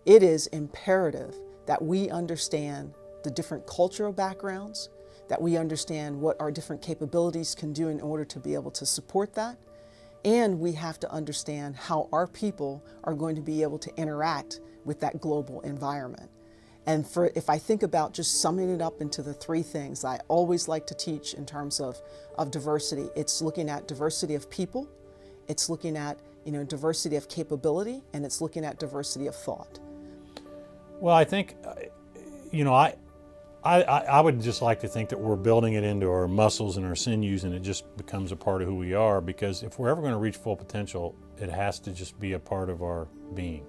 it is imperative that we understand the different cultural backgrounds, that we understand what our different capabilities can do in order to be able to support that. And we have to understand how our people are going to be able to interact with that global environment. And if I think about just summing it up into the three things I always like to teach in terms of diversity, it's looking at diversity of people, it's looking at diversity of capability, and it's looking at diversity of thought. Well, I think, I would just like to think that we're building it into our muscles and our sinews, and it just becomes a part of who we are, because if we're ever going to reach full potential, it has to just be a part of our being.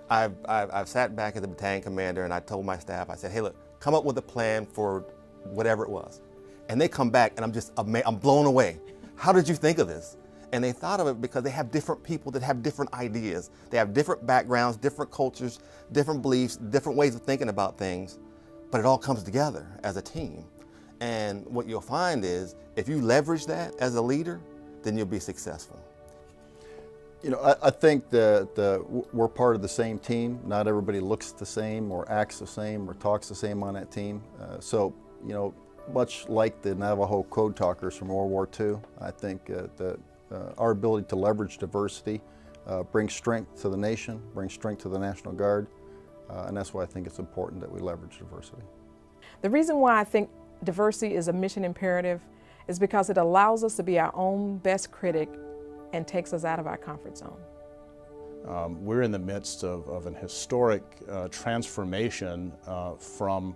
I've sat back as a battalion commander and I told my staff, I said, hey, look, come up with a plan for whatever it was. And they come back and I'm just amazed, I'm blown away. How did you think of this? And they thought of it because they have different people that have different ideas. They have different backgrounds, different cultures, different beliefs, different ways of thinking about things, but it all comes together as a team. And what you'll find is if you leverage that as a leader, then you'll be successful. I think that we're part of the same team. Not everybody looks the same or acts the same or talks the same on that team. So, much like the Navajo code talkers from World War II, I think that our ability to leverage diversity brings strength to the nation, brings strength to the National Guard, and that's why I think it's important that we leverage diversity. The reason why I think diversity is a mission imperative is because it allows us to be our own best critic and takes us out of our comfort zone. We're in the midst of an historic transformation from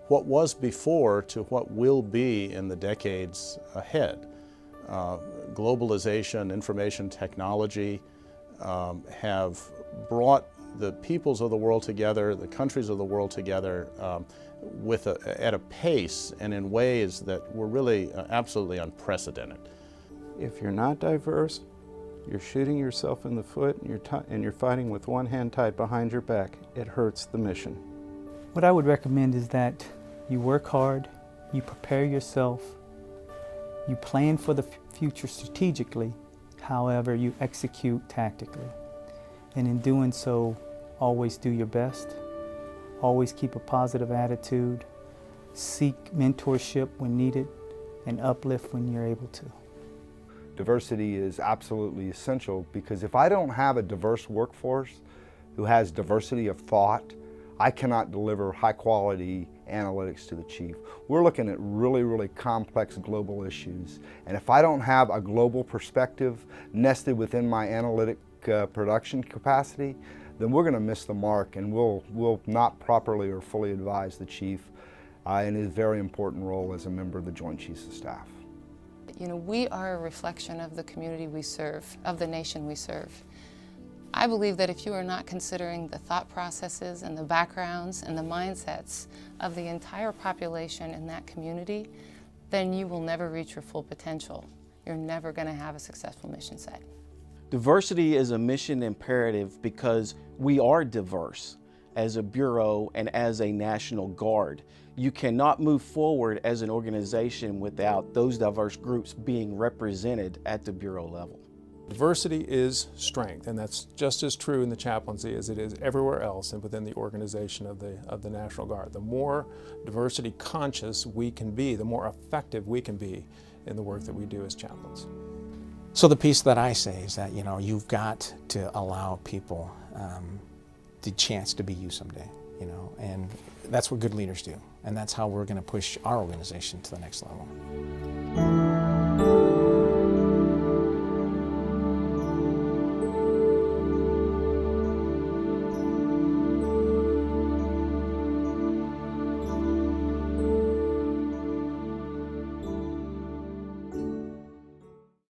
what was before to what will be in the decades ahead. Globalization, information technology have brought the peoples of the world together, the countries of the world together at a pace and in ways that were really absolutely unprecedented. If you're not diverse, you're shooting yourself in the foot and you're fighting with one hand tied behind your back. It hurts the mission. What I would recommend is that you work hard, you prepare yourself, you plan for the future strategically, however you execute tactically. And in doing so, always do your best, always keep a positive attitude, seek mentorship when needed, and uplift when you're able to. Diversity is absolutely essential because if I don't have a diverse workforce who has diversity of thought, I cannot deliver high quality analytics to the chief. We're looking at really, really complex global issues. And if I don't have a global perspective nested within my analytic production capacity, then we're going to miss the mark and we'll not properly or fully advise the chief in his very important role as a member of the Joint Chiefs of Staff. We are a reflection of the community we serve, of the nation we serve. I believe that if you are not considering the thought processes and the backgrounds and the mindsets of the entire population in that community, then you will never reach your full potential. You're never going to have a successful mission set. Diversity is a mission imperative because we are diverse as a Bureau and as a National Guard. You cannot move forward as an organization without those diverse groups being represented at the Bureau level. Diversity is strength, and that's just as true in the chaplaincy as it is everywhere else and within the organization of the National Guard. The more diversity conscious we can be, the more effective we can be in the work that we do as chaplains. So the piece that I say is that, you've got to allow people the chance to be you someday, and that's what good leaders do. And that's how we're going to push our organization to the next level.